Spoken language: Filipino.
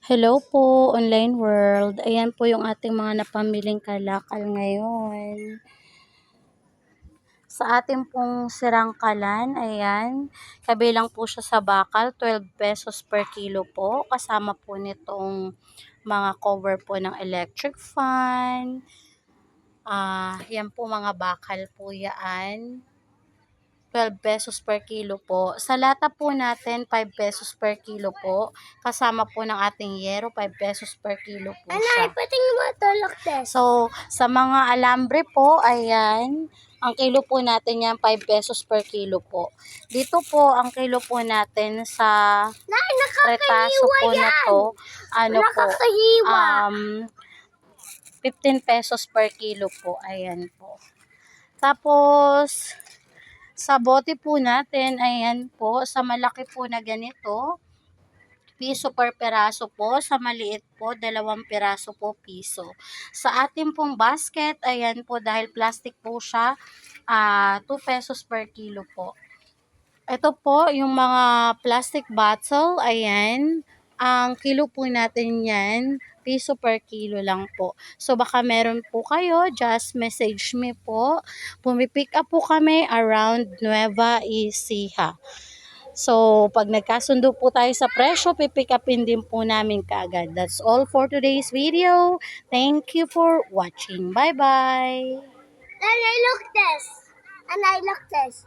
Hello po, online world. Ayan po yung ating mga napamiling kalakal ngayon. Sa ating pong sirangkalan, ayan, kabilang po siya sa bakal, 12 pesos per kilo po. Kasama po nitong mga cover po ng electric fan. Yan po mga bakal po yan. 12 pesos per kilo po. Sa lata po natin, 5 pesos per kilo po. Kasama po ng ating yero, 5 pesos per kilo po siya. Anay, pating mo ito, look this. So, sa mga alambre po, ayan, ang kilo po natin yan, 5 pesos per kilo po. Dito po, ang kilo po natin sa Nay, retaso po na to, ano po, nakakahiwa. 15 pesos per kilo po. Ayan po. Tapos, sa bote po natin, ayan po, sa malaki po na ganito, piso per peraso po. Sa maliit po, 2 piraso po piso. Sa ating pong basket, ayan po, dahil plastic po siya, 2 pesos per kilo po. Ito po, yung mga plastic bottle, ayan, ang kilo po natin yan, piso per kilo lang po. So, baka meron po kayo, just message me po. Pumipick up po kami around Nueva Ecija. So, pag nagkasundo po tayo sa presyo, pipick upin din po namin kaagad. That's all for today's video. Thank you for watching. Bye-bye! Anay, look this. Anay, look this.